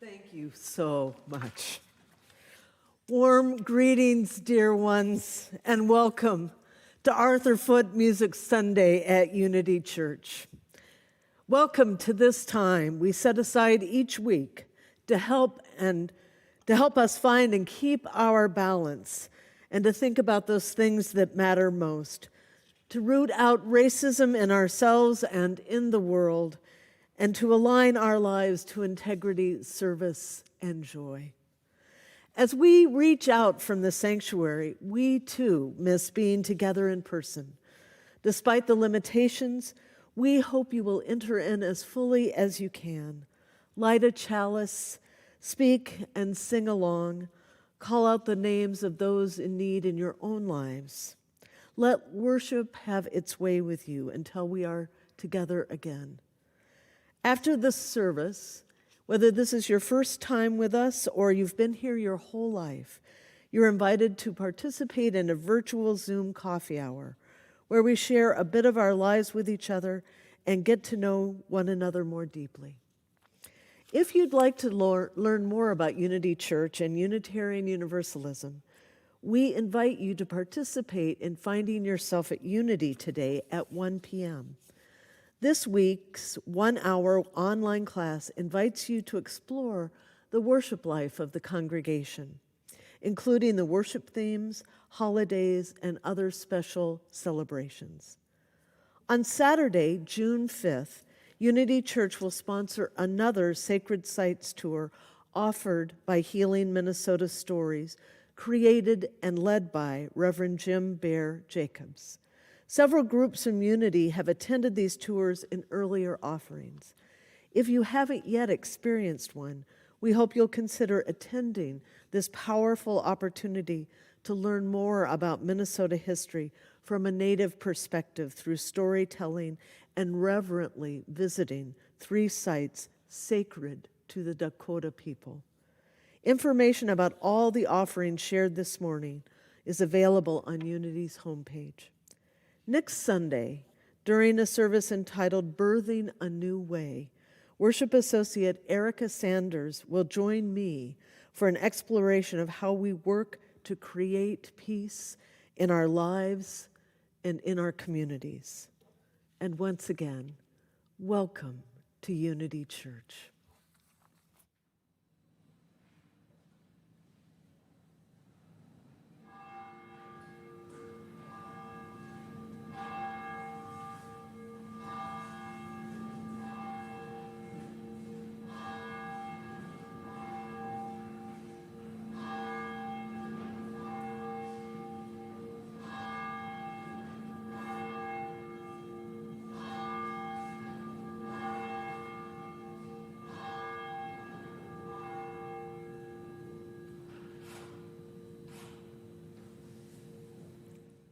Thank you so much. Warm greetings, dear ones, and welcome to Arthur Foote Music Sunday at Unity Church. Welcome to this time we set aside each week to help us find and keep our balance and to think about those things that matter most, to root out racism in ourselves and in the world, and to align our lives to integrity, service, and joy. As we reach out from the sanctuary, we too miss being together in person. Despite the limitations, we hope you will enter in as fully as you can. Light a chalice, speak and sing along, call out the names of those in need in your own lives. Let worship have its way with you until we are together again. After the service, whether this is your first time with us or you've been here your whole life, you're invited to participate in a virtual Zoom coffee hour where we share a bit of our lives with each other and get to know one another more deeply. If you'd like to learn more about Unity Church and Unitarian Universalism, we invite you to participate in Finding Yourself at Unity today at 1 p.m. This week's 1-hour online class invites you to explore the worship life of the congregation, including the worship themes, holidays, and other special celebrations. On Saturday, June 5th, Unity Church will sponsor another Sacred Sites tour offered by Healing Minnesota Stories, created and led by Reverend Jim Bear Jacobs. Several groups from Unity have attended these tours in earlier offerings. If you haven't yet experienced one, we hope you'll consider attending this powerful opportunity to learn more about Minnesota history from a Native perspective through storytelling and reverently visiting 3 sites sacred to the Dakota people. Information about all the offerings shared this morning is available on Unity's homepage. Next Sunday, during a service entitled Birthing a New Way, Worship Associate Erica Sanders will join me for an exploration of how we work to create peace in our lives and in our communities. And once again, welcome to Unity Church.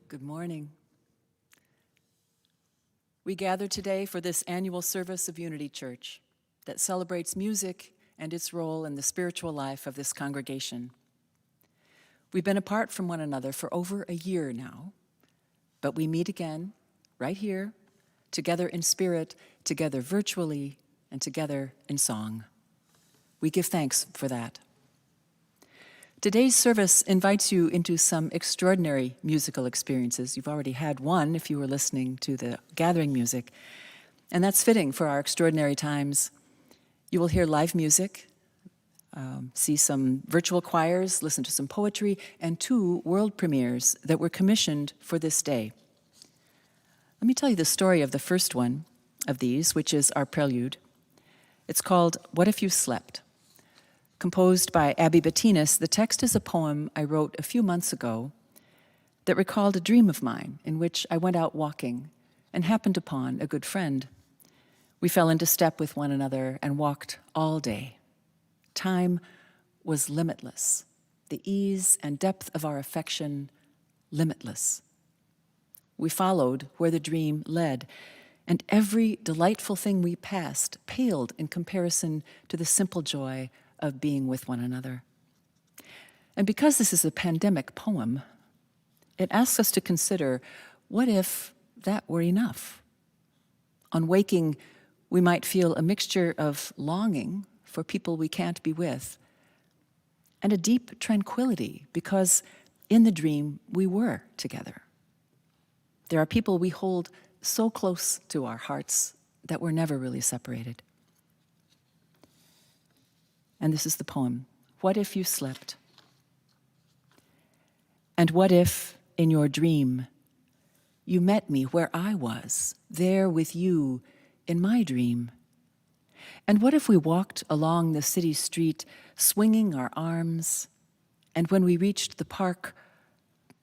Good morning. We gather today for this annual service of Unity Church that celebrates music and its role in the spiritual life of this congregation. We've been apart from one another for over a year now, but we meet again right here, together in spirit, together virtually, and together in song. We give thanks for that. Today's service invites you into some extraordinary musical experiences. You've already had one if you were listening to the gathering music, and that's fitting for our extraordinary times. You will hear live music, see some virtual choirs, listen to some poetry, and 2 world premieres that were commissioned for this day. Let me tell you the story of the first one of these, which is our prelude. It's called What If You Slept? Composed by Abby Bettinas, the text is a poem I wrote a few months ago that recalled a dream of mine in which I went out walking and happened upon a good friend. We fell into step with one another and walked all day. Time was limitless, the ease and depth of our affection limitless. We followed where the dream led, and every delightful thing we passed paled in comparison to the simple joy of being with one another. And because this is a pandemic poem, it asks us to consider, what if that were enough? On waking, we might feel a mixture of longing for people we can't be with, and a deep tranquility because in the dream we were together. There are people we hold so close to our hearts that we're never really separated. And this is the poem. What if you slept? And what if, in your dream, you met me where I was, there with you in my dream? And what if we walked along the city street, swinging our arms, and when we reached the park,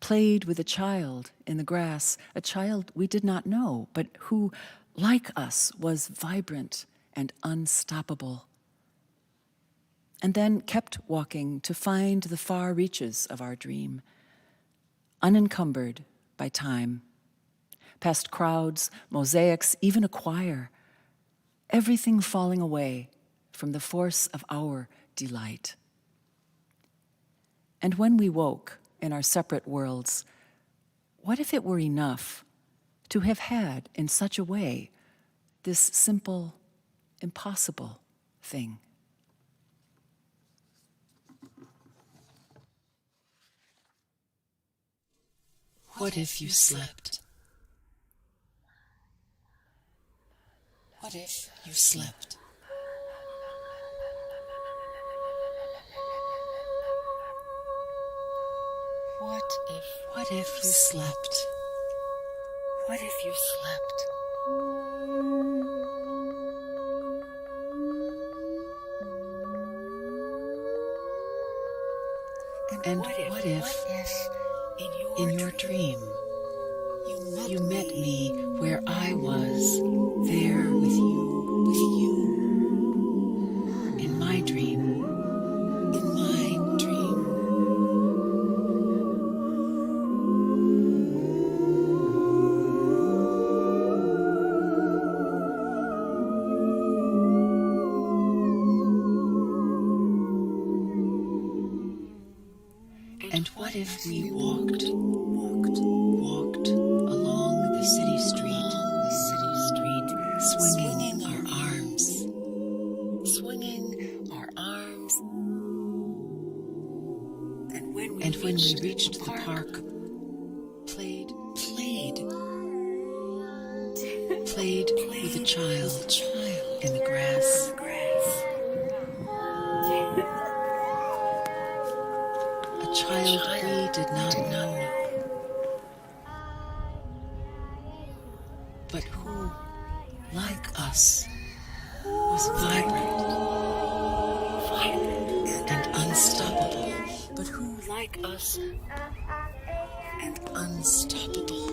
played with a child in the grass, a child we did not know, but who, like us, was vibrant and unstoppable, and then kept walking to find the far reaches of our dream, unencumbered by time, past crowds, mosaics, even a choir, everything falling away from the force of our delight. And when we woke in our separate worlds, what if it were enough to have had in such a way this simple, impossible thing? What if you slept? What if you slept? What if you slept? What if you slept? And what if in your dream you met me where I was, there with you, in my dream, And what if we walked along the city street, swinging our arms, and when we reached the park, played with a child in the grass. A child we did not know, but who, like us, was vibrant and unstoppable. But who, like us, and unstoppable.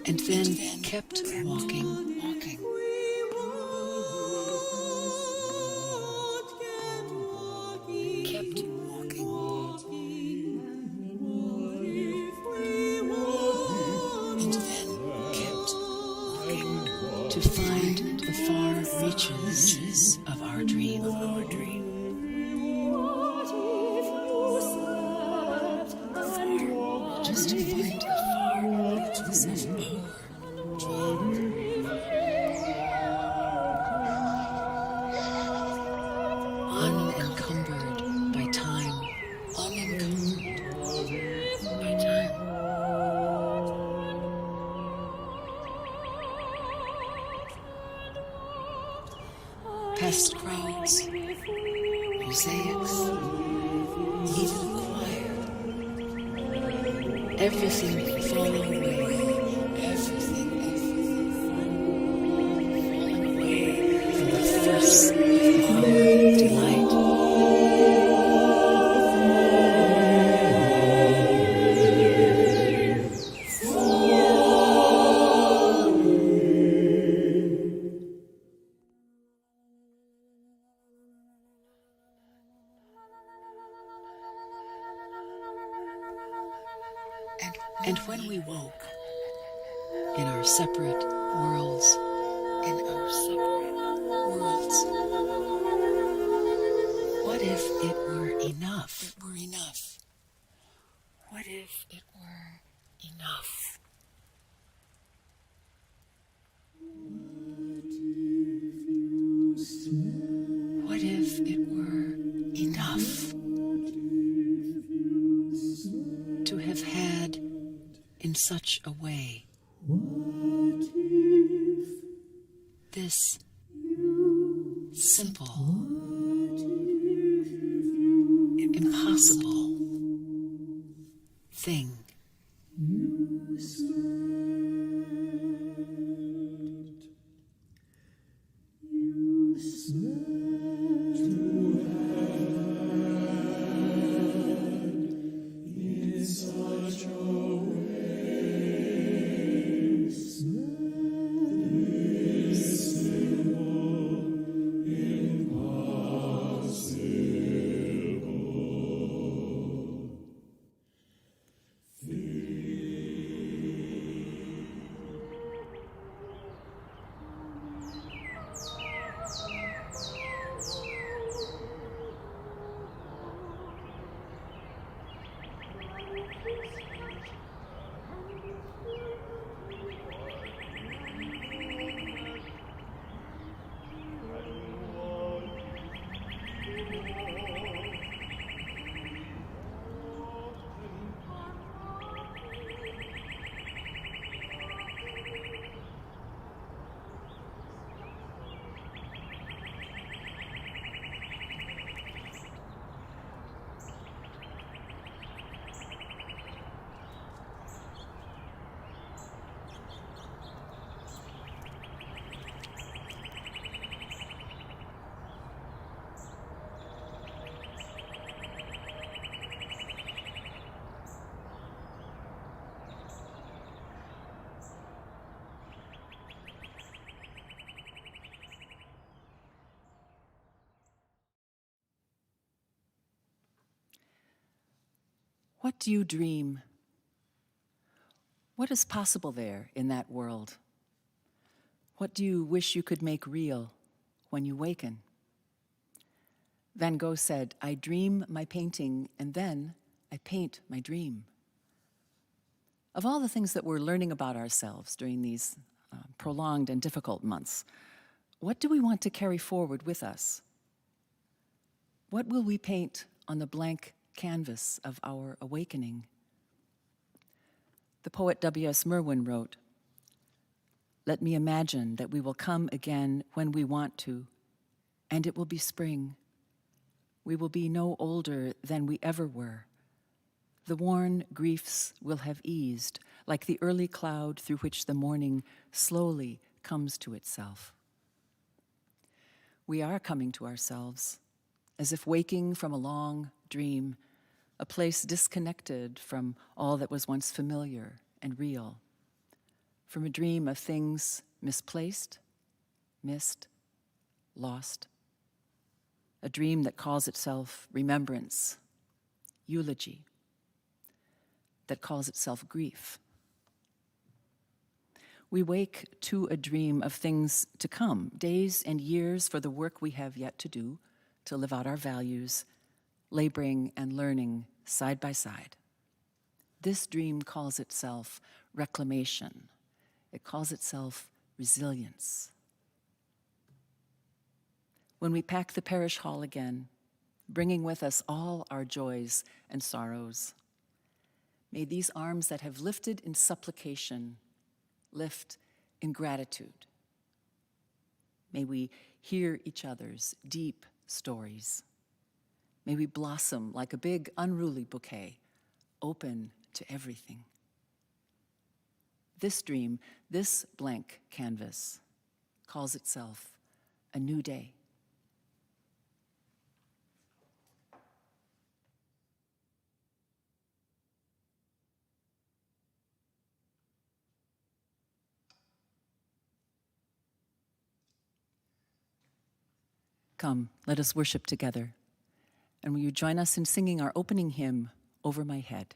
And then kept walking. To find the far reaches of our dream. Just to find the far reaches of our dream. Unencumbered by time. Past crowds, mosaics, even a choir. Everything falling away. Everything falling away from the force of our delight. And when we woke in our separate worlds, what What if it were enough? What if it were enough? What if it were enough to have had in such a way this simple, impossible thing? What do you dream? What is possible there in that world? What do you wish you could make real when you waken? Van Gogh said, "I dream my painting, and then I paint my dream." Of all the things that we're learning about ourselves during these prolonged and difficult months, what do we want to carry forward with us? What will we paint on the blank canvas of our awakening? The poet W.S. Merwin wrote, "Let me imagine that we will come again when we want to, and it will be spring. We will be no older than we ever were. The worn griefs will have eased, like the early cloud through which the morning slowly comes to itself." We are coming to ourselves, as if waking from a long dream, a place disconnected from all that was once familiar and real, from a dream of things misplaced, missed, lost, a dream that calls itself remembrance, eulogy, that calls itself grief. We wake to a dream of things to come, days and years for the work we have yet to do to live out our values, laboring and learning side by side. This dream calls itself reclamation. It calls itself resilience. When we pack the parish hall again, bringing with us all our joys and sorrows, may these arms that have lifted in supplication lift in gratitude. May we hear each other's deep stories. May we blossom like a big, unruly bouquet, open to everything. This dream, this blank canvas, calls itself a new day. Come, let us worship together. And will you join us in singing our opening hymn, "Over My Head"?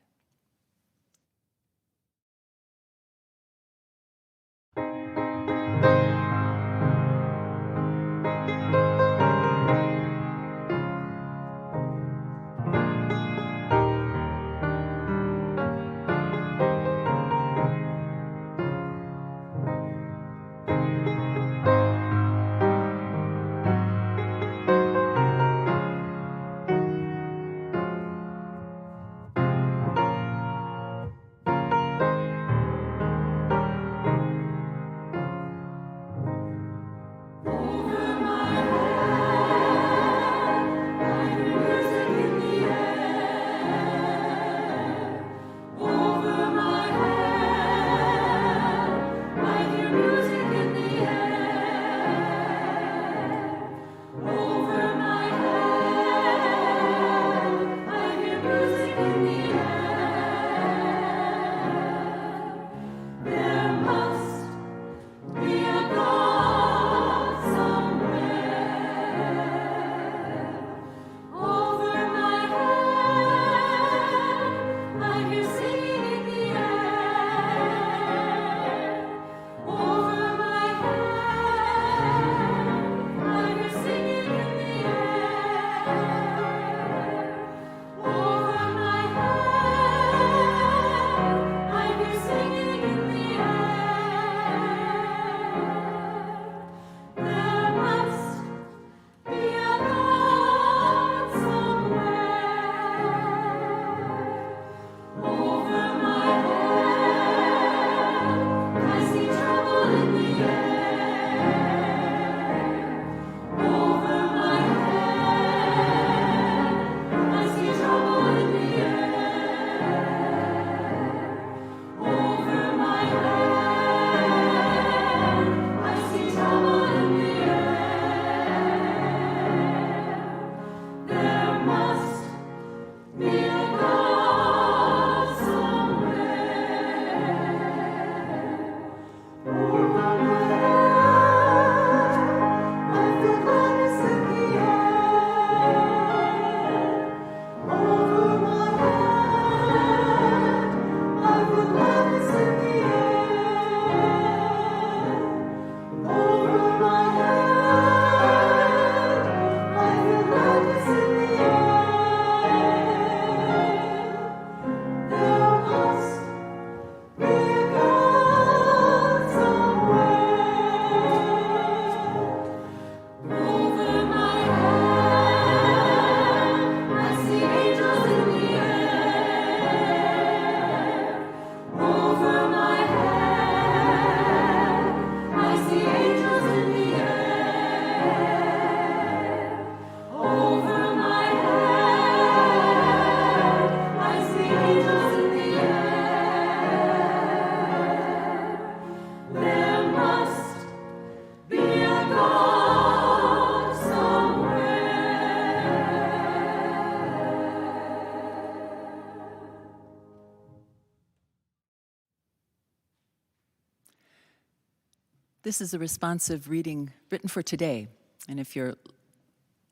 This is a responsive reading written for today. And if you're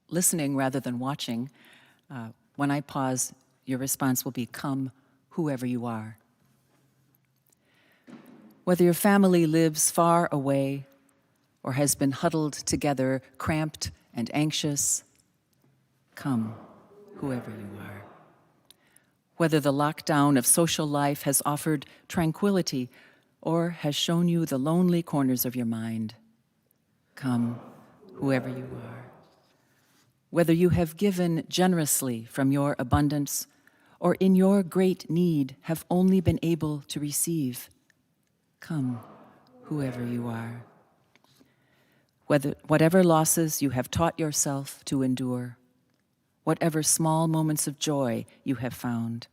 listening rather than watching, when I pause, your response will be, "Come, whoever you are." Whether your family lives far away or has been huddled together, cramped and anxious, come, whoever you are. Whether the lockdown of social life has offered tranquility or has shown you the lonely corners of your mind, come, whoever you are. Whether you have given generously from your abundance or in your great need have only been able to receive, come, whoever you are. Whatever losses you have taught yourself to endure, whatever small moments of joy you have found,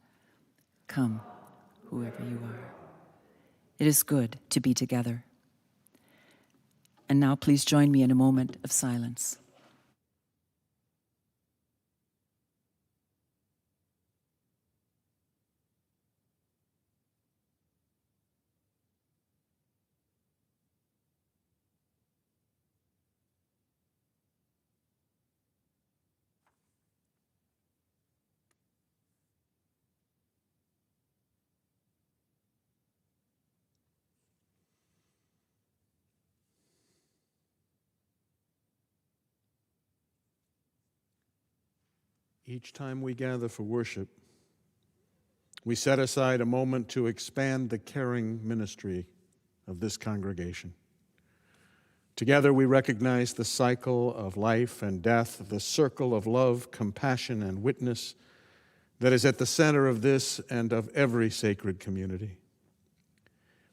come, whoever you are. It is good to be together. And now please join me in a moment of silence. Each time we gather for worship, we set aside a moment to expand the caring ministry of this congregation. Together we recognize the cycle of life and death, the circle of love, compassion, and witness that is at the center of this and of every sacred community.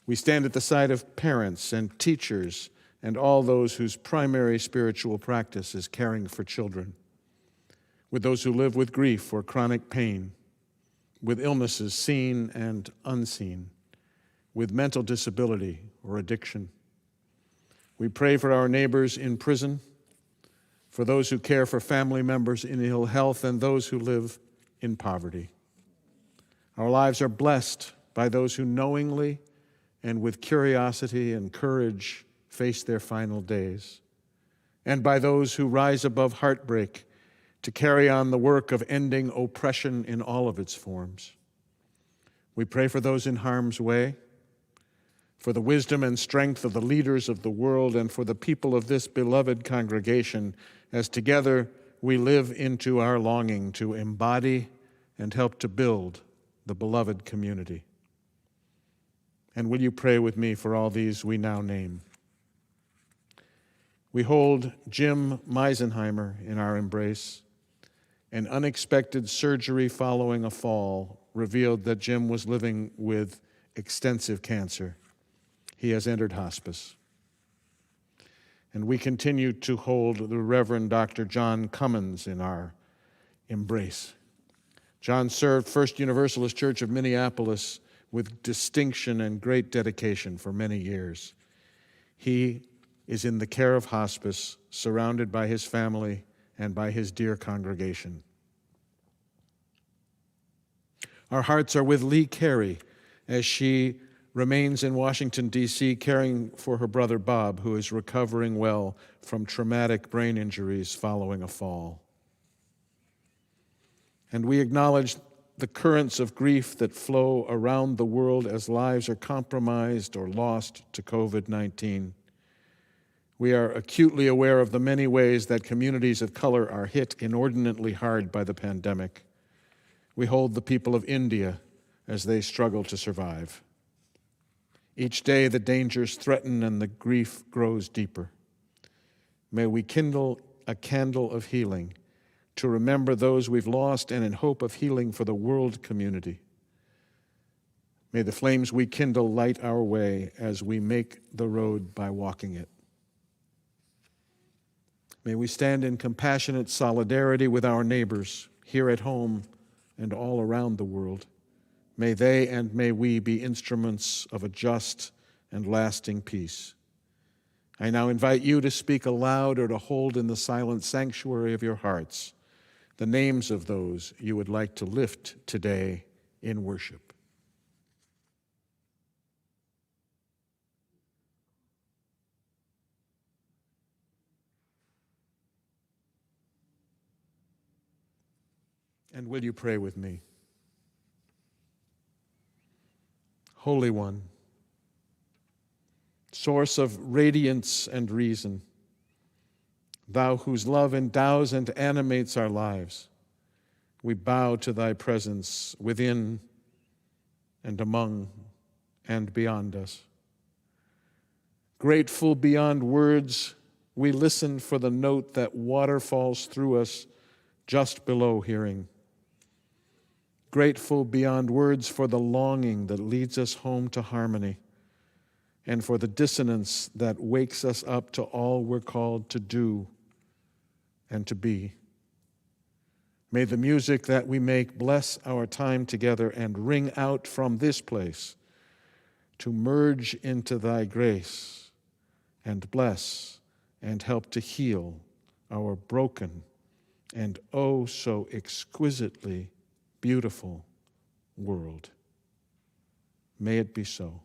We stand at the side of parents and teachers and all those whose primary spiritual practice is caring for children, with those who live with grief or chronic pain, with illnesses seen and unseen, with mental disability or addiction. We pray for our neighbors in prison, for those who care for family members in ill health, and those who live in poverty. Our lives are blessed by those who knowingly and with curiosity and courage face their final days, and by those who rise above heartbreak to carry on the work of ending oppression in all of its forms. We pray for those in harm's way, for the wisdom and strength of the leaders of the world, and for the people of this beloved congregation, as together we live into our longing to embody and help to build the beloved community. And will you pray with me for all these we now name? We hold Jim Meisenheimer in our embrace. An unexpected surgery following a fall revealed that Jim was living with extensive cancer. He has entered hospice. And we continue to hold the Reverend Dr. John Cummins in our embrace. John served First Universalist Church of Minneapolis with distinction and great dedication for many years. He is in the care of hospice, surrounded by his family and by his dear congregation. Our hearts are with Lee Carey as she remains in Washington, D.C., caring for her brother Bob, who is recovering well from traumatic brain injuries following a fall. And we acknowledge the currents of grief that flow around the world as lives are compromised or lost to COVID-19. We are acutely aware of the many ways that communities of color are hit inordinately hard by the pandemic. We hold the people of India as they struggle to survive. Each day the dangers threaten and the grief grows deeper. May we kindle a candle of healing to remember those we've lost and in hope of healing for the world community. May the flames we kindle light our way as we make the road by walking it. May we stand in compassionate solidarity with our neighbors here at home and all around the world. May they and may we be instruments of a just and lasting peace. I now invite you to speak aloud or to hold in the silent sanctuary of your hearts the names of those you would like to lift today in worship. And will you pray with me? Holy One, source of radiance and reason, thou whose love endows and animates our lives, we bow to thy presence within and among and beyond us. Grateful beyond words, we listen for the note that waterfalls through us just below hearing. Grateful beyond words for the longing that leads us home to harmony, and for the dissonance that wakes us up to all we're called to do and to be. May the music that we make bless our time together and ring out from this place to merge into thy grace and bless and help to heal our broken and oh so exquisitely beautiful world. May it be so,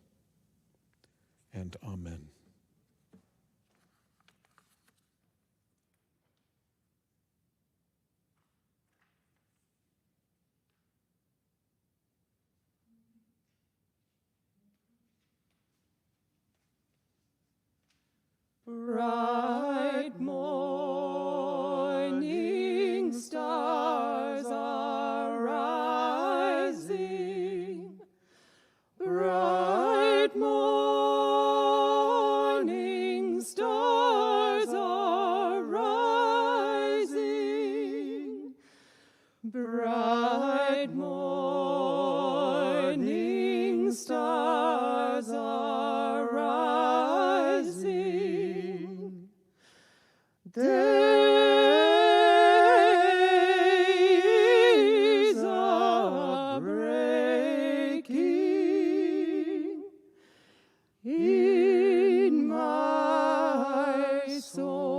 and amen. Bright morning stars are rising. Bright morning stars are rising. Bright morning stars are rising. Days are breaking in my soul.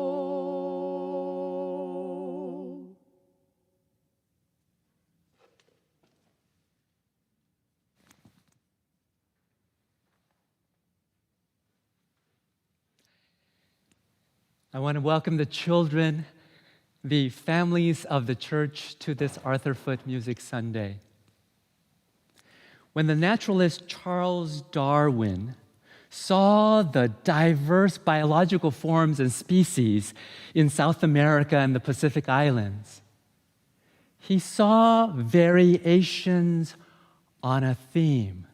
I want to welcome the children, the families of the church to this Arthur Foote Music Sunday. When the naturalist Charles Darwin saw the diverse biological forms and species in South America and the Pacific Islands, he saw variations on a theme.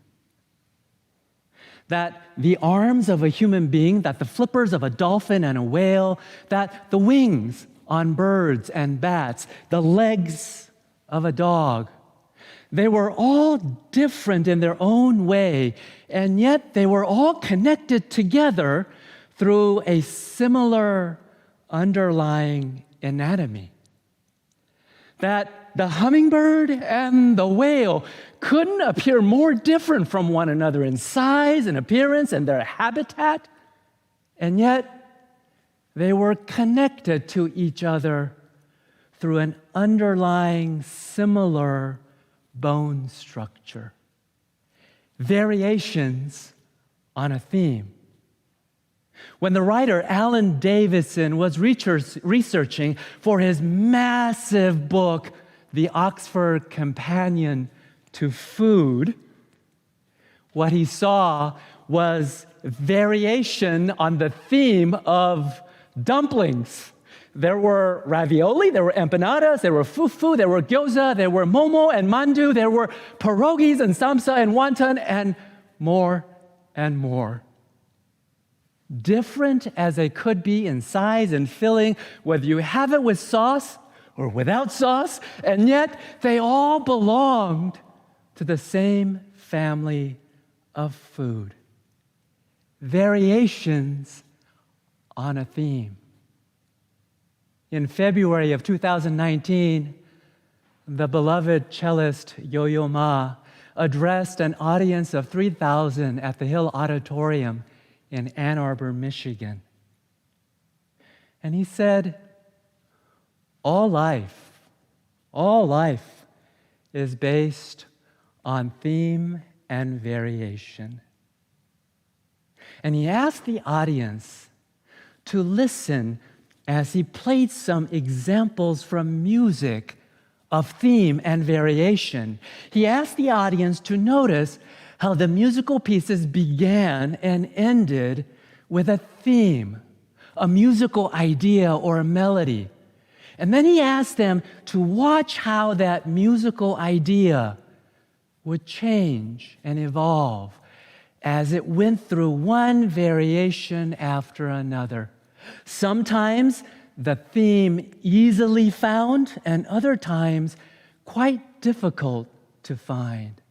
That the arms of a human being, that the flippers of a dolphin and a whale, that the wings on birds and bats, the legs of a dog, they were all different in their own way, and yet they were all connected together through a similar underlying anatomy. That the hummingbird and the whale couldn't appear more different from one another in size and appearance and their habitat, and yet they were connected to each other through an underlying similar bone structure. Variations on a theme. When the writer Alan Davidson was researching for his massive book, The Oxford Companion to Food, what he saw was variation on the theme of dumplings. There were ravioli, there were empanadas, there were fufu, there were gyoza, there were momo and mandu, there were pierogies and samsa and wonton, and more and more. Different as they could be in size and filling, whether you have it with sauce or without sauce, and yet they all belonged to the same family of food. Variations on a theme. In February of 2019, the beloved cellist Yo-Yo Ma addressed an audience of 3,000 at the Hill Auditorium in Ann Arbor, Michigan. And he said, all life is based on theme and variation. And he asked the audience to listen as he played some examples from music of theme and variation. He asked the audience to notice how the musical pieces began and ended with a theme, a musical idea or a melody. And then he asked them to watch how that musical idea would change and evolve as it went through one variation after another. Sometimes the theme easily found, and other times quite difficult to find.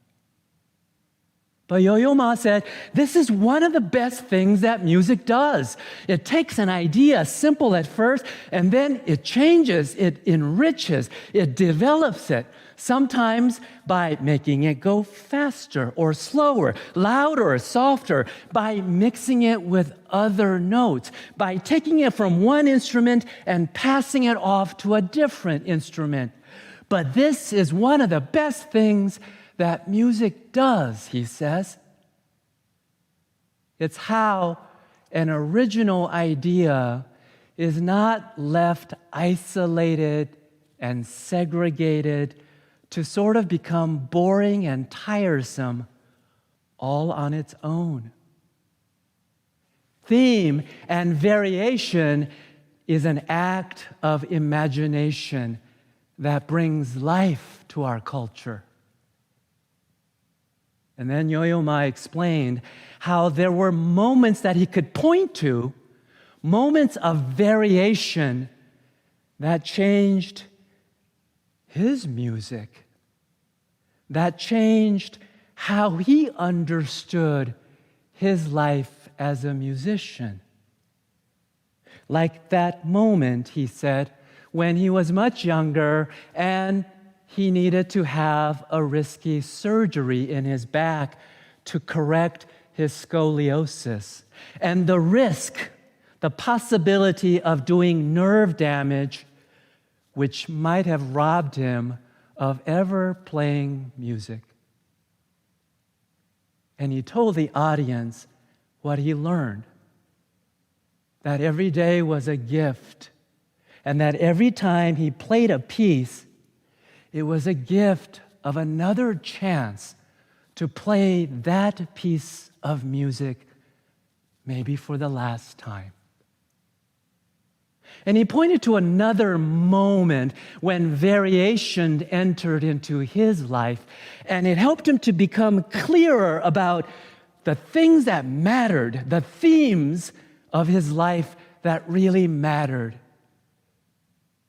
But Yo-Yo Ma said, this is one of the best things that music does. It takes an idea, simple at first, and then it changes, it enriches, it develops it, sometimes by making it go faster or slower, louder or softer, by mixing it with other notes, by taking it from one instrument and passing it off to a different instrument. But this is one of the best things that music does, he says. It's how an original idea is not left isolated and segregated to sort of become boring and tiresome all on its own. Theme and variation is an act of imagination that brings life to our culture. And then Yo-Yo Ma explained how there were moments that he could point to, moments of variation that changed his music, that changed how he understood his life as a musician. Like that moment, he said, when he was much younger and he needed to have a risky surgery in his back to correct his scoliosis. And the risk, the possibility of doing nerve damage, which might have robbed him of ever playing music. And he told the audience what he learned, that every day was a gift, and that every time he played a piece, it was a gift of another chance to play that piece of music, maybe for the last time. And he pointed to another moment when variation entered into his life, and it helped him to become clearer about the things that mattered, the themes of his life that really mattered.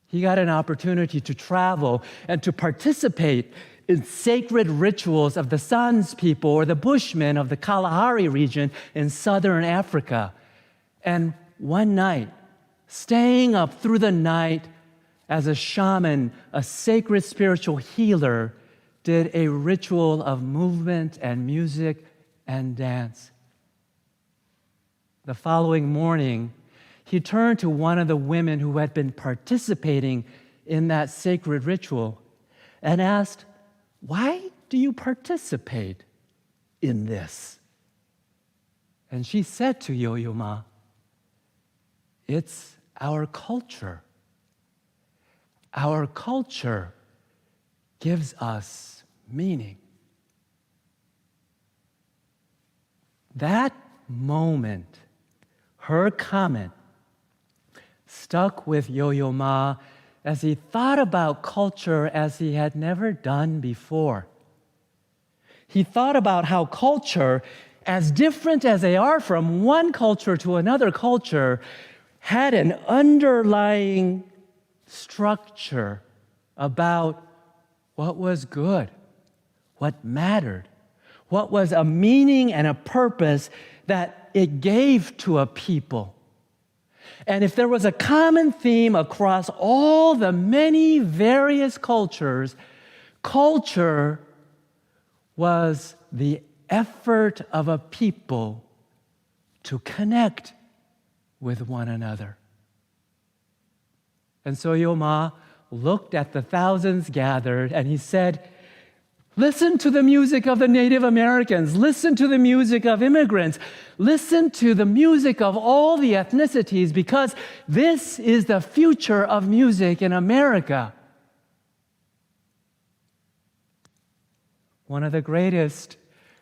He got an opportunity to travel and to participate in sacred rituals of the Sans people or the Bushmen of the Kalahari region in southern Africa. And one night, staying up through the night as a shaman, a sacred spiritual healer, did a ritual of movement and music and dance. The following morning, he turned to one of the women who had been participating in that sacred ritual and asked, "Why do you participate in this?" And she said to Yo-Yo Ma, "It's our culture. Our culture gives us meaning." That moment, her comment, stuck with Yo-Yo Ma as he thought about culture as he had never done before. He thought about how culture, as different as they are from one culture to another culture, had an underlying structure about what was good, what mattered, what was a meaning and a purpose that it gave to a people. And if there was a common theme across all the many various cultures, culture was the effort of a people to connect with one another. And so Yo Ma looked at the thousands gathered and he said, "Listen to the music of the Native Americans. Listen to the music of immigrants. Listen to the music of all the ethnicities, because this is the future of music in America." one of the greatest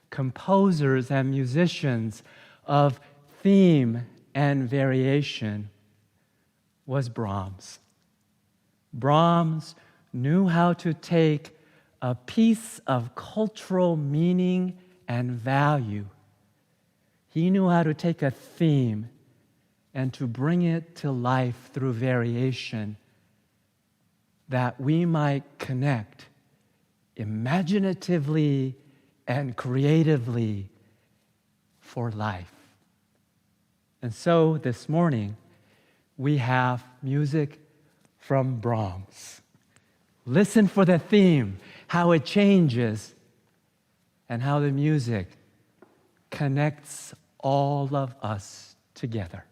composers and musicians of theme and variation was Brahms. Brahms knew how to take a piece of cultural meaning and value. He knew how to take a theme and to bring it to life through variation, that we might connect imaginatively and creatively for life. And so this morning, we have music from Brahms. Listen for the theme, how it changes, and how the music connects all of us together.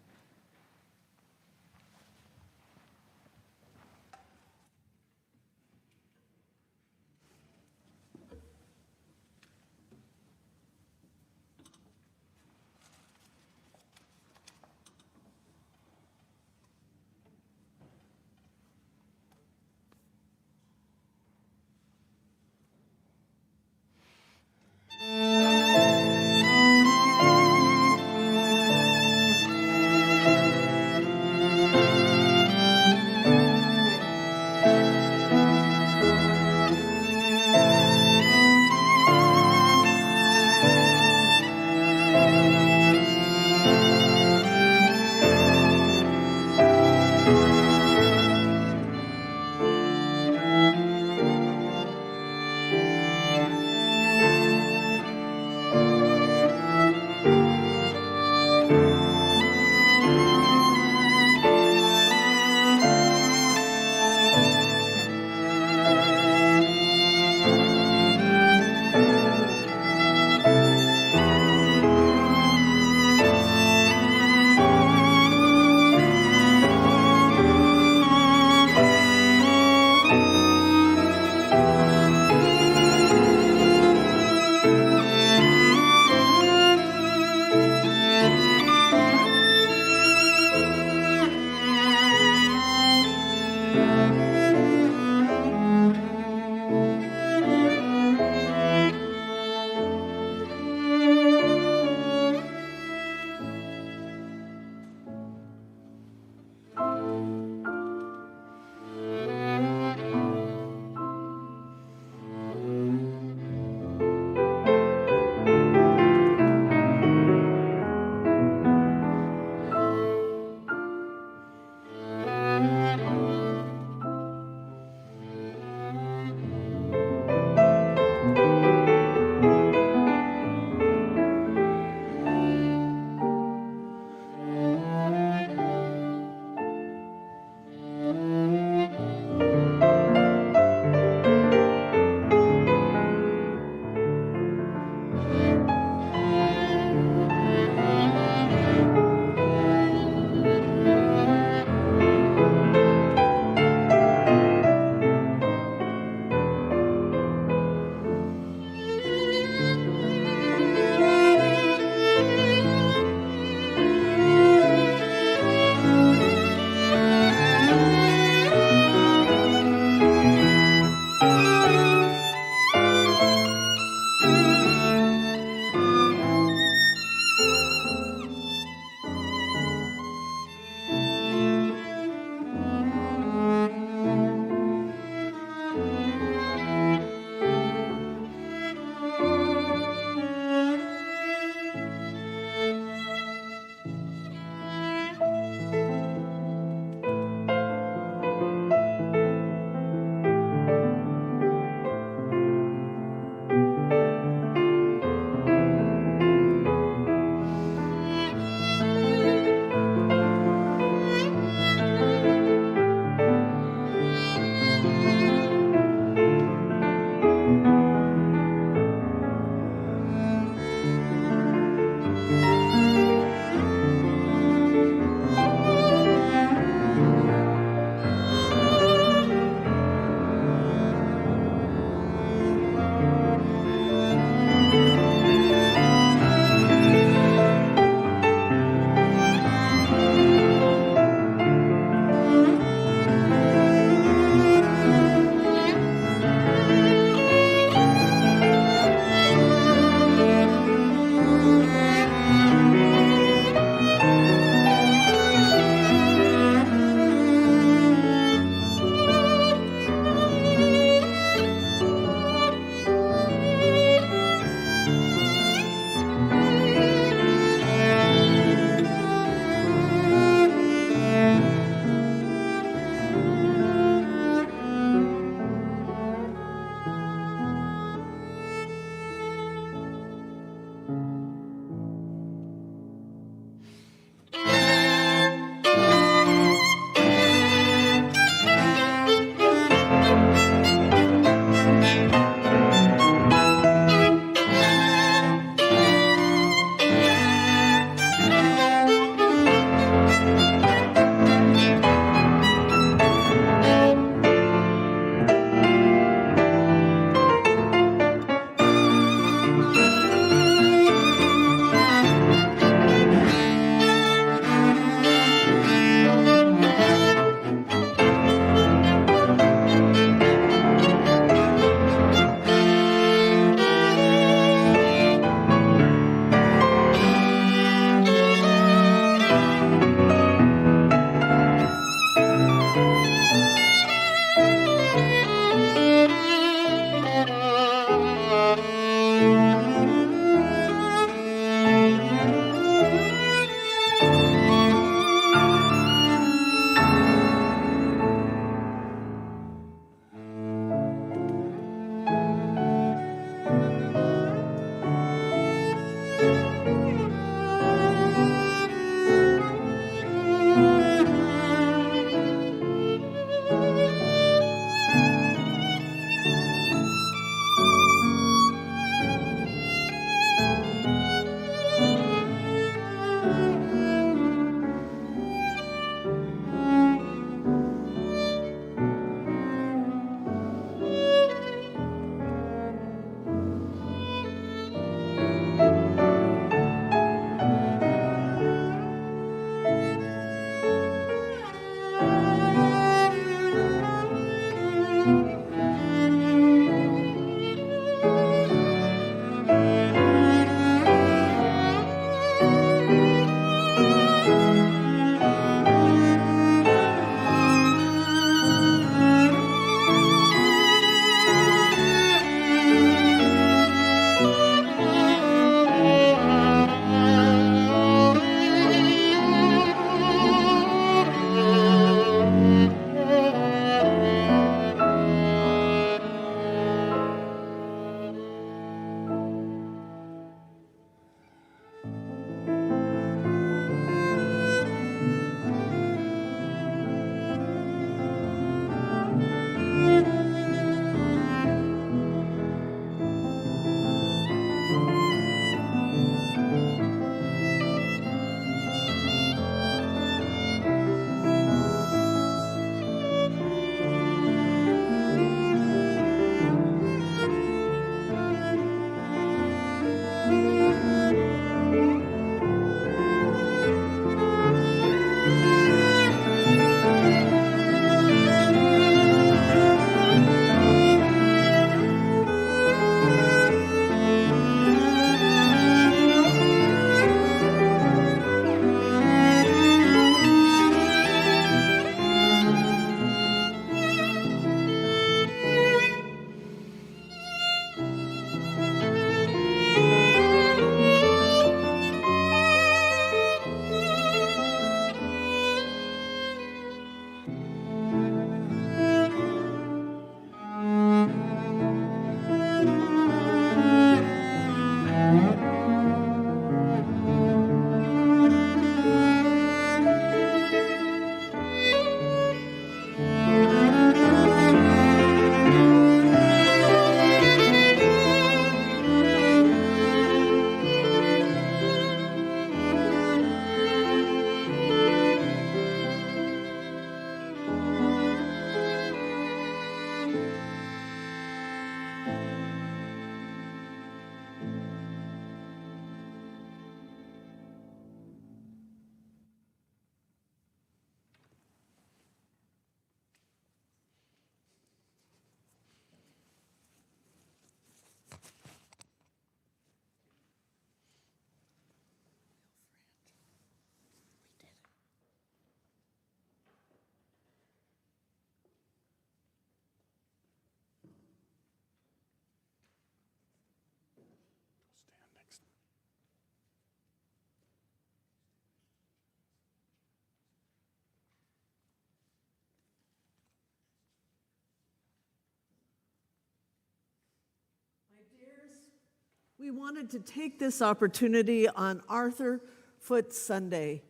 We wanted to take this opportunity on Arthur Foote Sunday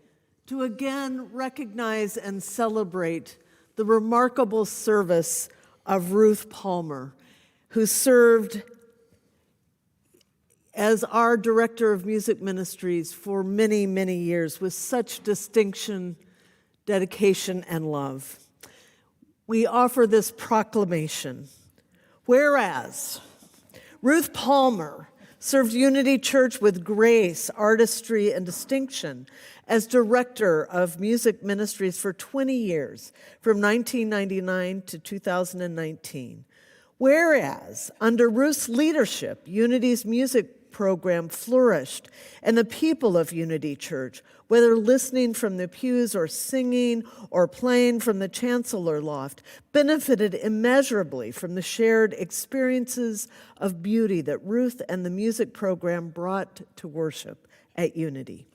to again recognize and celebrate the remarkable service of Ruth Palmer, who served as our Director of Music Ministries for many, many years with such distinction, dedication, and love. We offer this proclamation. Whereas Ruth Palmer served Unity Church with grace, artistry, and distinction as Director of Music Ministries for 20 years, from 1999 to 2019. Whereas, under Ruth's leadership, Unity's music program flourished, and the people of Unity Church, whether listening from the pews or singing or playing from the chancellor loft, benefited immeasurably from the shared experiences of beauty that Ruth and the music program brought to worship at Unity.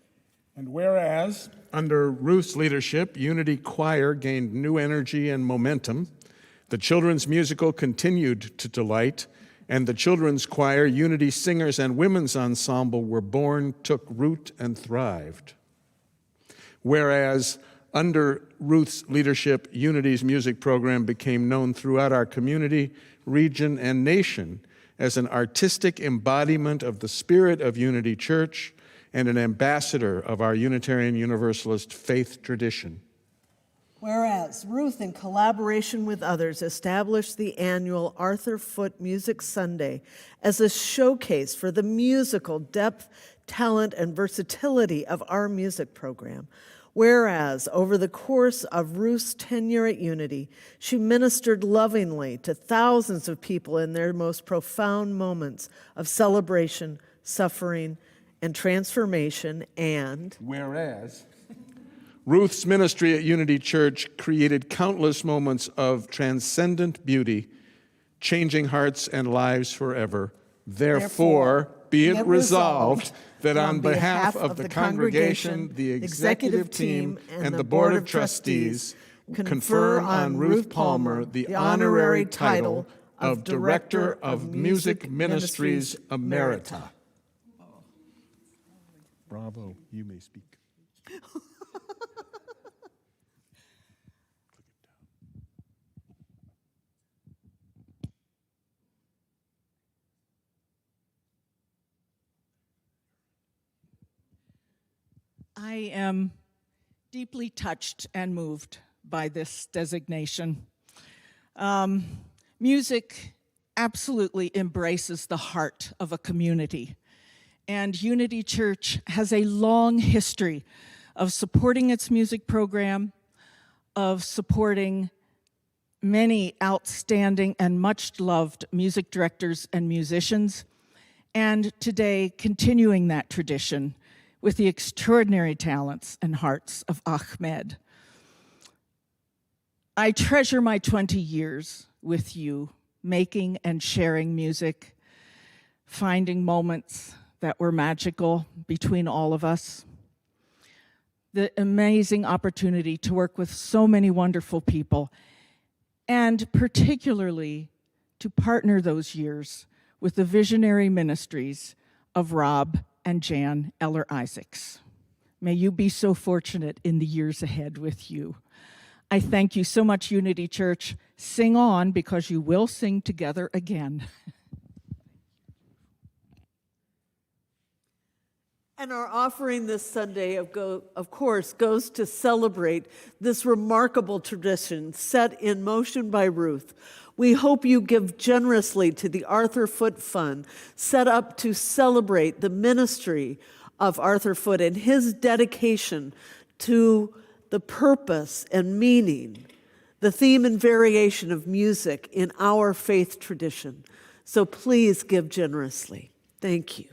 And whereas, under Ruth's leadership, Unity Choir gained new energy and momentum, the children's musical continued to delight, and the children's choir, Unity Singers, and Women's Ensemble were born, took root, and thrived. Whereas, under Ruth's leadership, Unity's music program became known throughout our community, region, and nation as an artistic embodiment of the spirit of Unity Church and an ambassador of our Unitarian Universalist faith tradition. Whereas Ruth, in collaboration with others, established the annual Arthur Foote Music Sunday as a showcase for the musical depth, talent, and versatility of our music program. Whereas, over the course of Ruth's tenure at Unity, she ministered lovingly to thousands of people in their most profound moments of celebration, suffering, and transformation, and whereas Ruth's ministry at Unity Church created countless moments of transcendent beauty, changing hearts and lives forever. Therefore, be it resolved that on behalf of the congregation, the executive team, and the Board of Trustees, confer on Ruth Palmer the honorary title of Director of Music Ministries Emerita. Bravo, you may speak. I am deeply touched and moved by this designation. Music absolutely embraces the heart of a community, and Unity Church has a long history of supporting its music program, of supporting many outstanding and much-loved music directors and musicians, and today continuing that tradition with the extraordinary talents and hearts of Ahmed. I treasure my 20 years with you, making and sharing music, finding moments that were magical between all of us. The amazing opportunity to work with so many wonderful people, and particularly to partner those years with the visionary ministries of Rob and Jan Eller-Isaacs. May you be so fortunate in the years ahead with you. I thank you so much, Unity Church. Sing on, because you will sing together again. And our offering this Sunday, of course, goes to celebrate this remarkable tradition set in motion by Ruth. We hope you give generously to the Arthur Foote Fund, set up to celebrate the ministry of Arthur Foote and his dedication to the purpose and meaning, the theme and variation of music in our faith tradition. So please give generously. Thank you.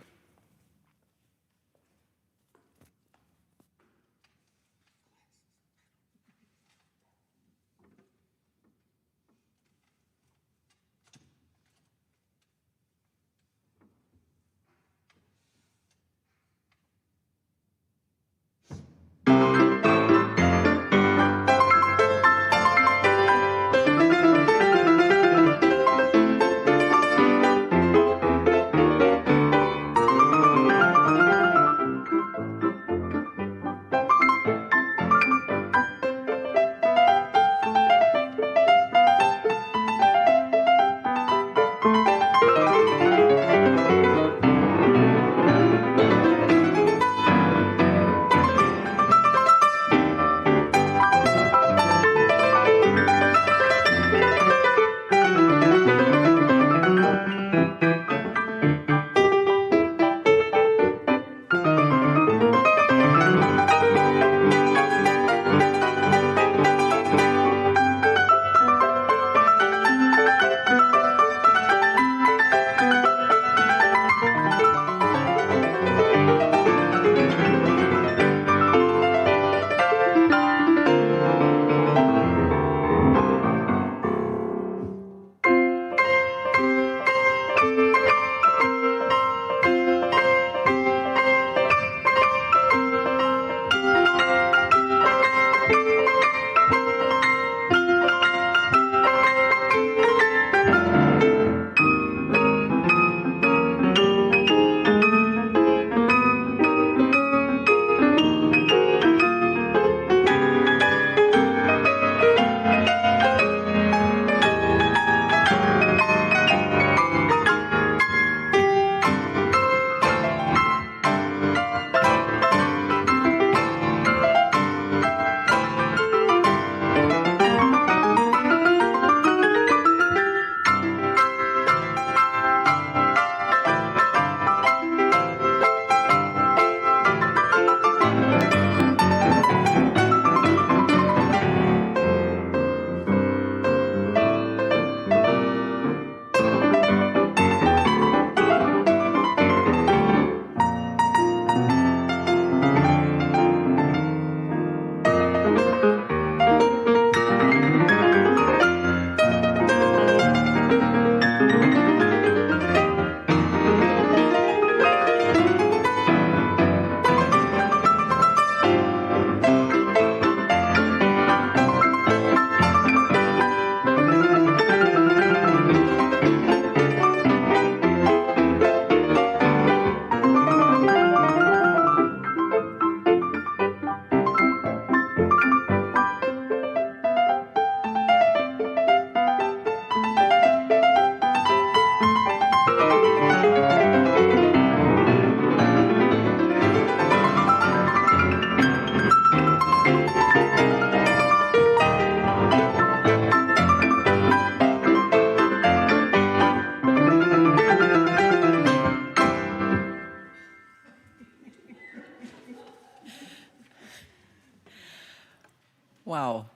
Wow.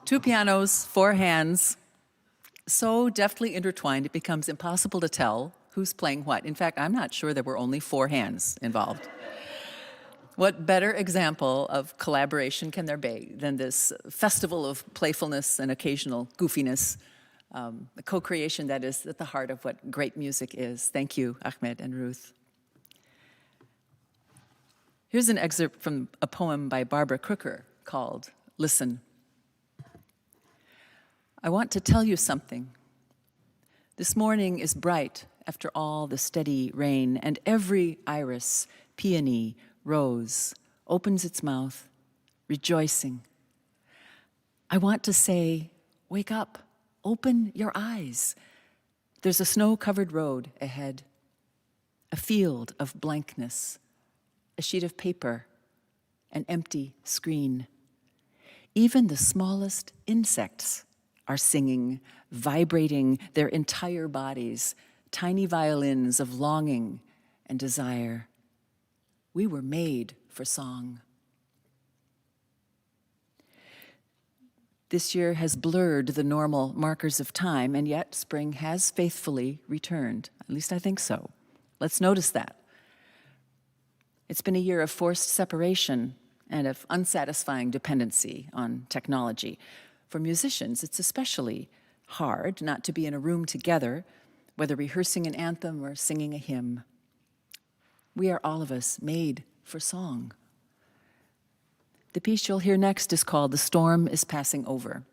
2 pianos, 4 hands, so deftly intertwined it becomes impossible to tell who's playing what. In fact, I'm not sure there were only 4 hands involved. What better example of collaboration can there be than this festival of playfulness and occasional goofiness, the co-creation that is at the heart of what great music is. Thank you, Ahmed and Ruth. Here's an excerpt from a poem by Barbara Crooker called Listen. I want to tell you something. This morning is bright after all the steady rain, and every iris, peony, rose opens its mouth, rejoicing. I want to say, wake up, open your eyes. There's a snow-covered road ahead, a field of blankness, a sheet of paper, an empty screen. Even the smallest insects are singing, vibrating their entire bodies, tiny violins of longing and desire. We were made for song. This year has blurred the normal markers of time, and yet spring has faithfully returned. At least I think so. Let's notice that. It's been a year of forced separation and of unsatisfying dependency on technology. For musicians, it's especially hard not to be in a room together, whether rehearsing an anthem or singing a hymn. We are all of us made for song. The piece you'll hear next is called The Storm is Passing Over.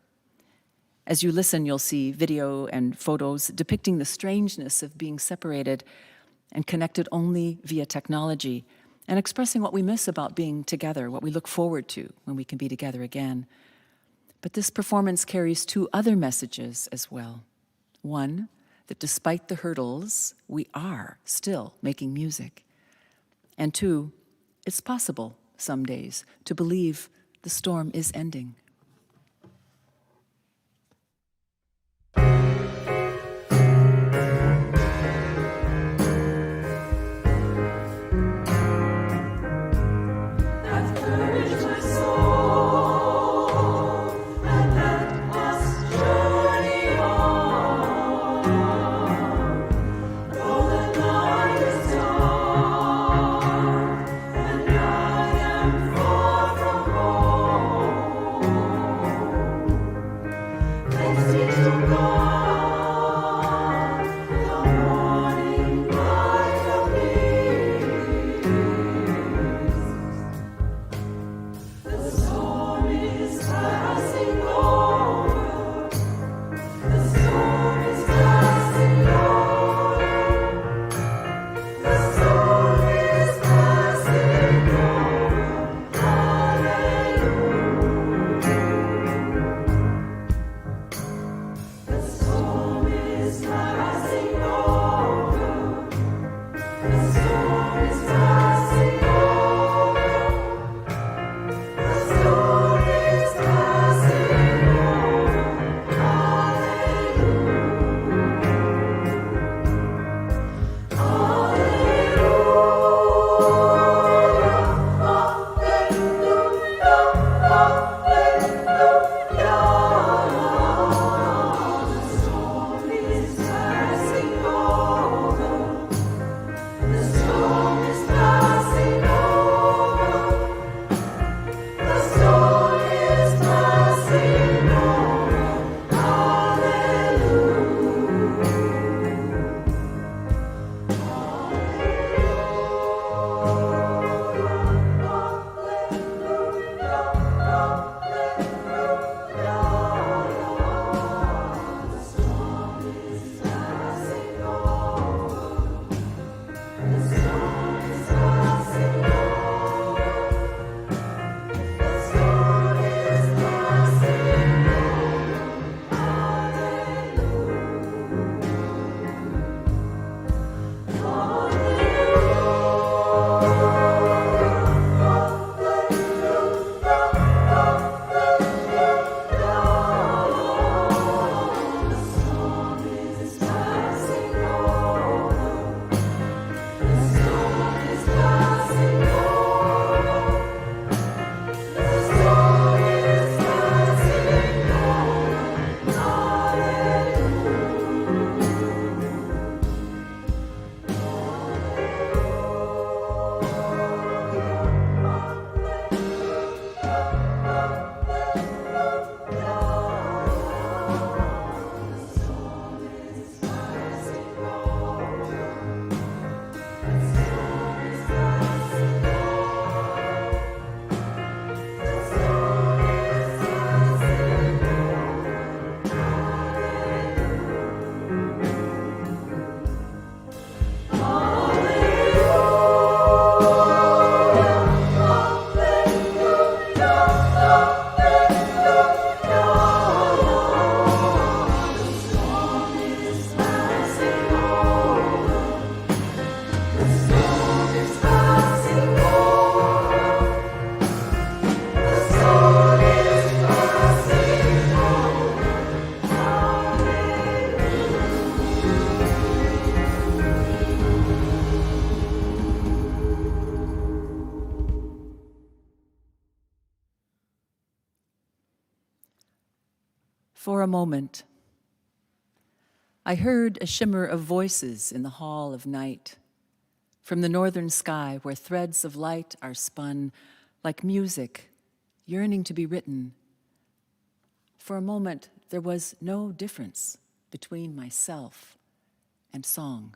As you listen, you'll see video and photos depicting the strangeness of being separated and connected only via technology, and expressing what we miss about being together, what we look forward to when we can be together again. But this performance carries 2 other messages as well. One, that despite the hurdles, we are still making music. And 2, it's possible some days to believe the storm is ending. And I am far from home. For a moment, I heard a shimmer of voices in the hall of night, from the northern sky where threads of light are spun like music yearning to be written. For a moment, there was no difference between myself and song.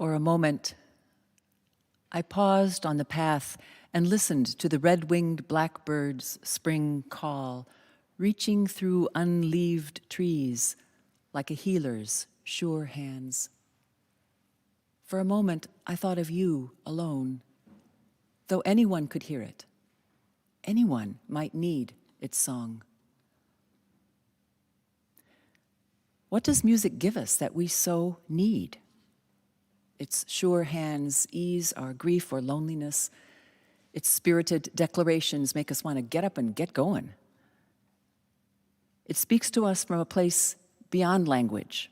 For a moment, I paused on the path and listened to the red-winged blackbird's spring call, reaching through unleaved trees like a healer's sure hands. For a moment, I thought of you alone, though anyone could hear it. Anyone might need its song. What does music give us that we so need? Its sure hands ease our grief or loneliness. Its spirited declarations make us want to get up and get going. It speaks to us from a place beyond language.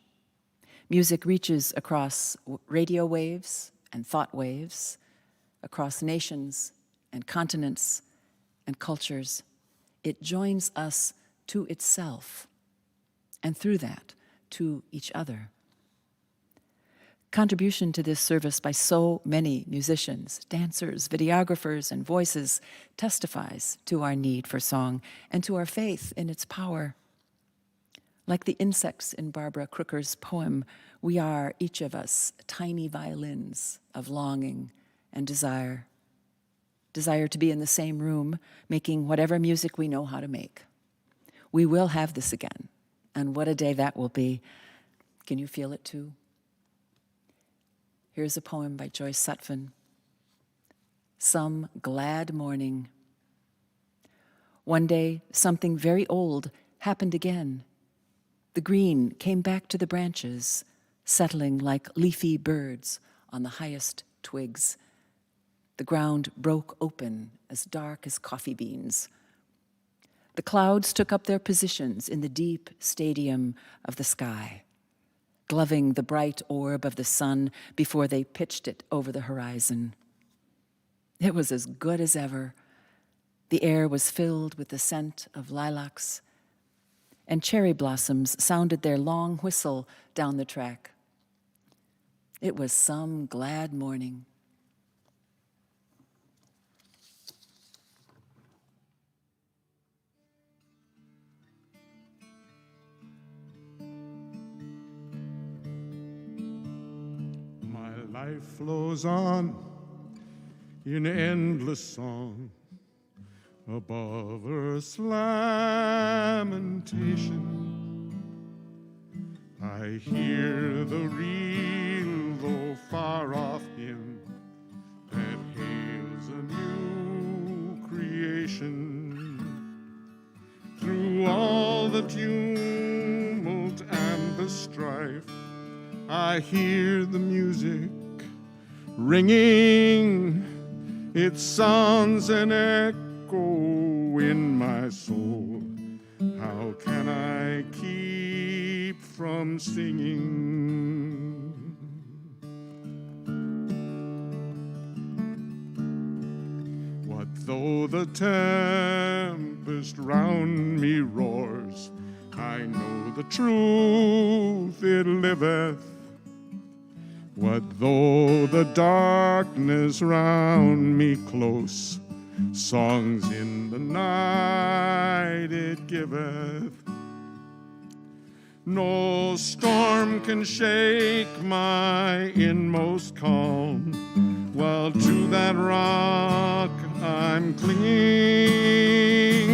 Music reaches across radio waves and thought waves, across nations and continents and cultures. It joins us to itself, and through that, to each other. Contribution to this service by so many musicians, dancers, videographers, and voices testifies to our need for song and to our faith in its power. Like the insects in Barbara Crooker's poem, we are, each of us, tiny violins of longing and desire. Desire to be in the same room, making whatever music we know how to make. We will have this again, and what a day that will be. Can you feel it too? Here's a poem by Joyce Sutphin. Some glad morning. One day, something very old happened again. The green came back to the branches, settling like leafy birds on the highest twigs. The ground broke open, as dark as coffee beans. The clouds took up their positions in the deep stadium of the sky, gloving the bright orb of the sun before they pitched it over the horizon. It was as good as ever. The air was filled with the scent of lilacs, and cherry blossoms sounded their long whistle down the track. It was some glad morning. Life flows on in endless song above earth's lamentation. I hear the real, though far off hymn that hails a new creation. Through all the tumult and the strife, I hear the music ringing, it sounds an echo in my soul. How can I keep from singing? What though the tempest round me roars? I know the truth, it liveth. What though the darkness round me close? Songs in the night it giveth. No storm can shake my inmost calm, while to that rock I'm clinging,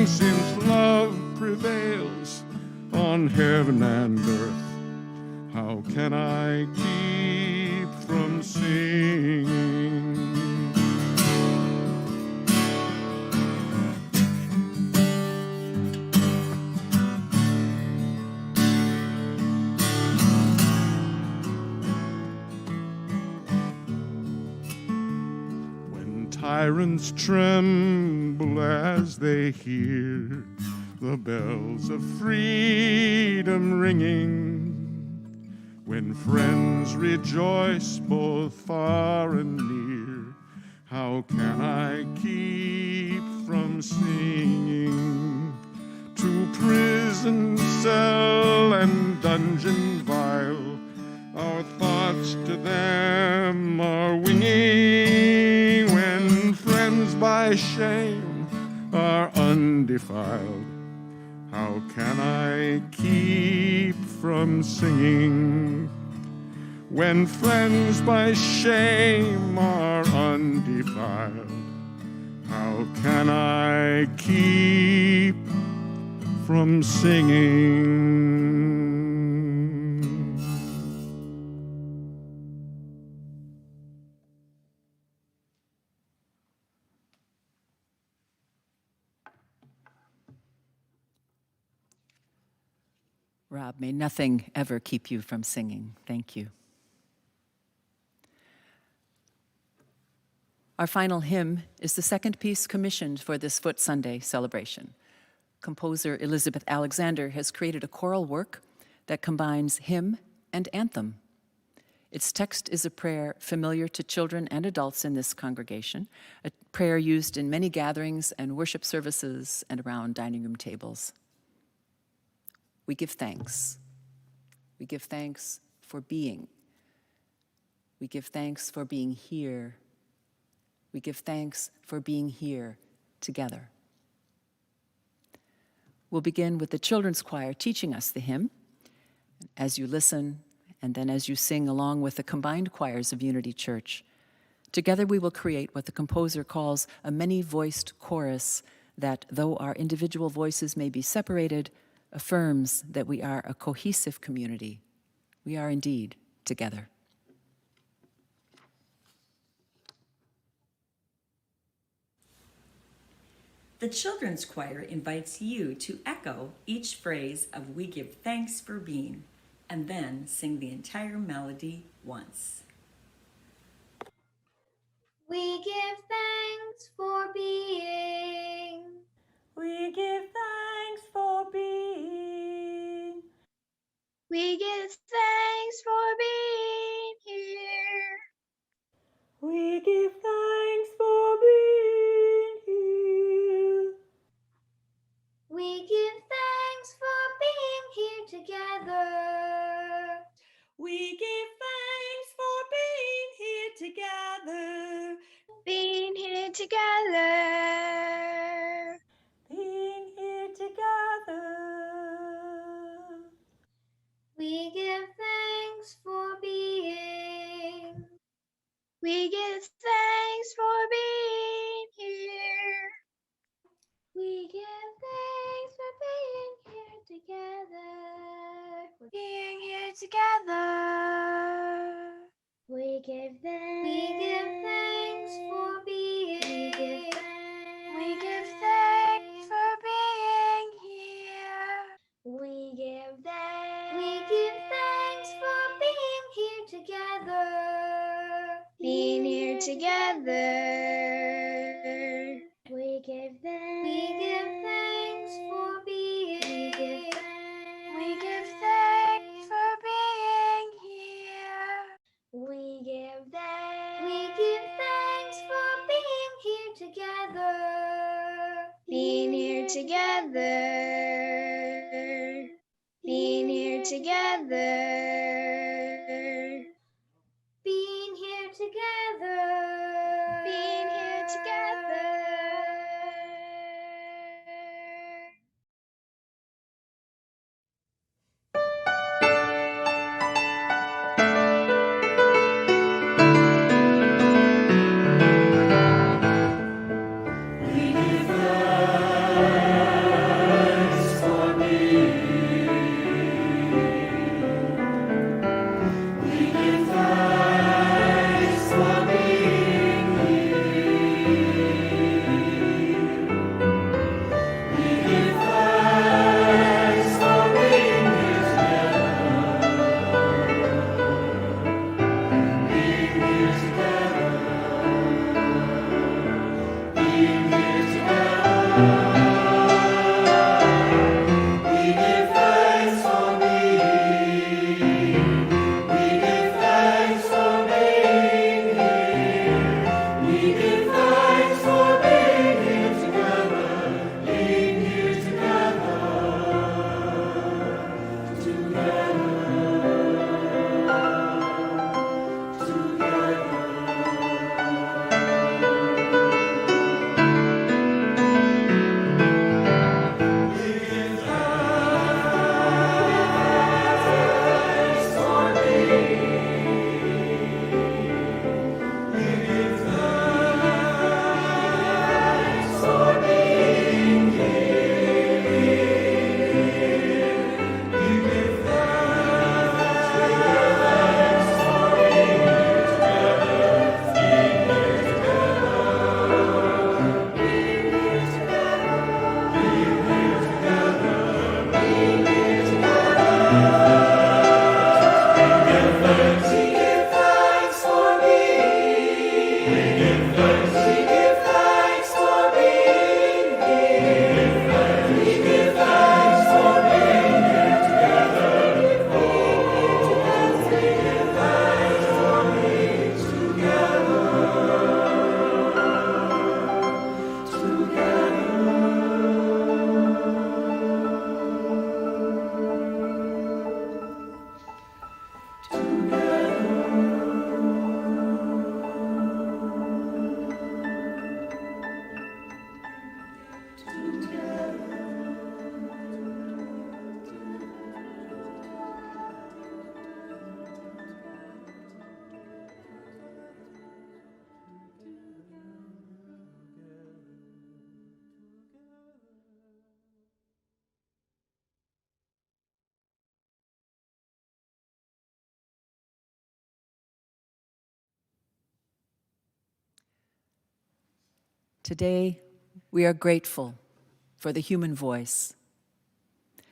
since love prevails on heaven and earth. How can I keep from singing? When tyrants tremble as they hear the bells of freedom ringing, when friends rejoice both far and near, how can I keep from singing? To prison cell and dungeon vile, our thoughts to them are winging, when friends by shame are undefiled. How can I keep from singing? When friends by shame are undefiled, how can I keep from singing? Rob, may nothing ever keep you from singing. Thank you. Our final hymn is the second piece commissioned for this Foot Sunday celebration. Composer Elizabeth Alexander has created a choral work that combines hymn and anthem. Its text is a prayer familiar to children and adults in this congregation, a prayer used in many gatherings and worship services and around dining room tables. We give thanks. We give thanks for being. We give thanks for being here. We give thanks for being here together. We'll begin with the children's choir teaching us the hymn. As you listen, and then as you sing along with the combined choirs of Unity Church, together we will create what the composer calls a many-voiced chorus that, though our individual voices may be separated, affirms that we are a cohesive community. We are indeed together. The children's choir invites you to echo each phrase of "We give thanks for being," and then sing the entire melody once. We give thanks for being. We give thanks for being. We give thanks for being here. We give thanks for being here. We give thanks for being here together. We give thanks for being here together. Being here together. Being here together. We give thanks for being. We give thanks for being here. We give thanks for being here together. Being here together. We give thanks for being. We give thanks for being here. We give thanks for being here together. Being here together. We give thanks for being. We give thanks for being here. We give thanks for being here together. Being here together. Being here together. Being here together. Being here together. Today, we are grateful for the human voice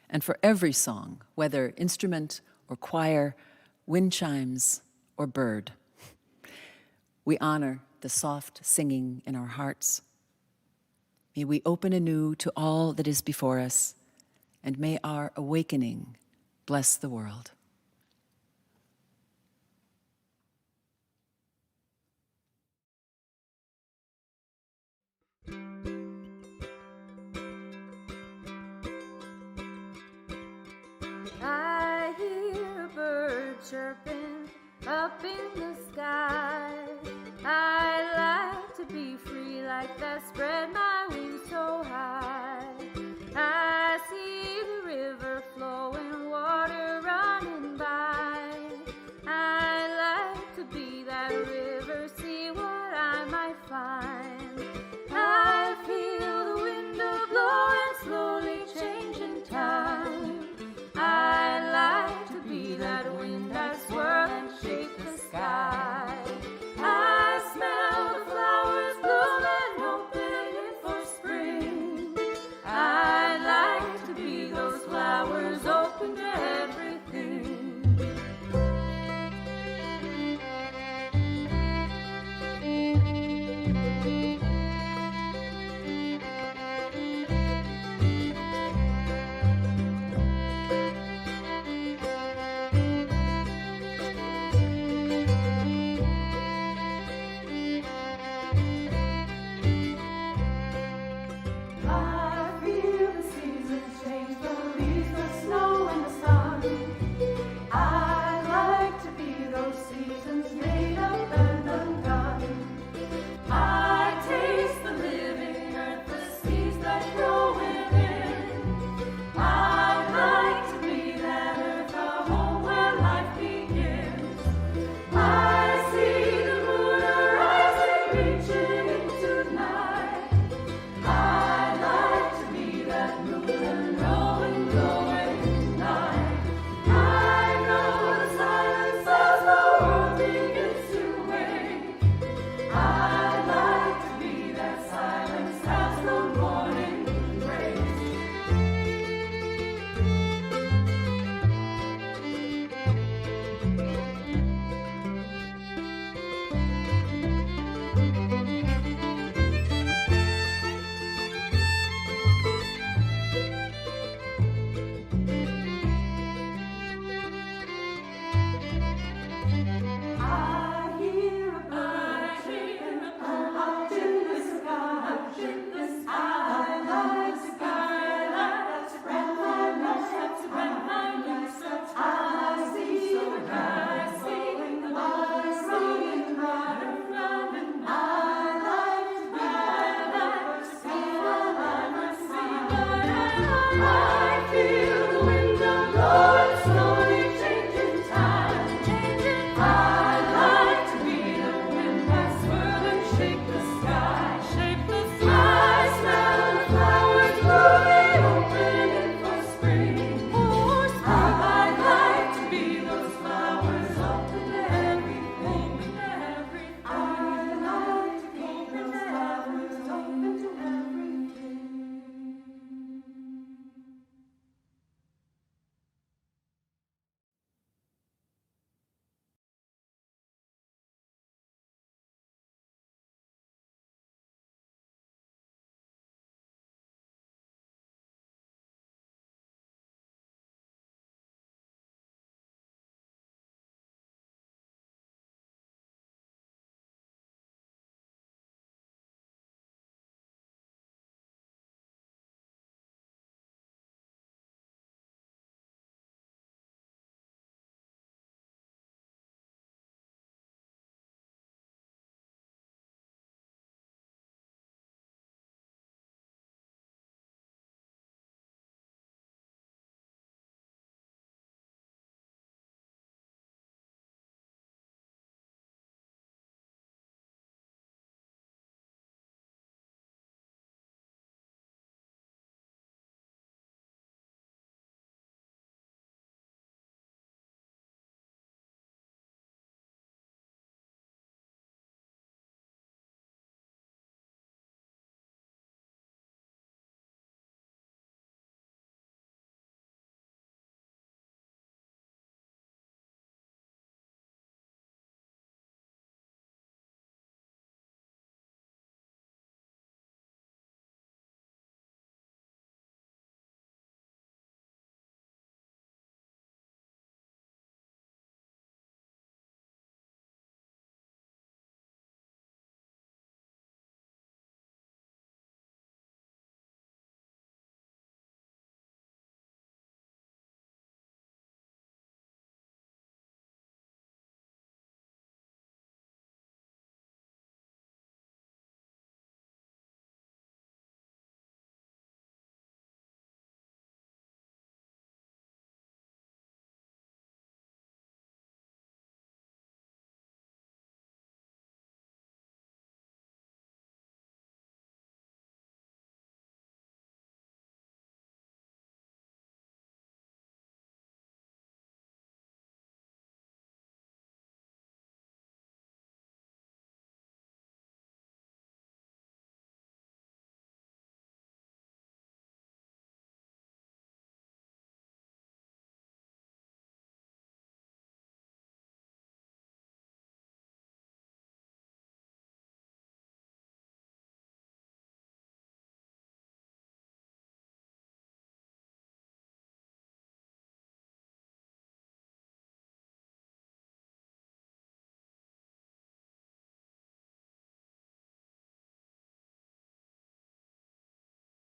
and for every song, whether instrument or choir, wind chimes or bird. We honor the soft singing in our hearts. May we open anew to all that is before us, and may our awakening bless the world. I hear a bird chirping up in the sky. I like to be free like that, spread my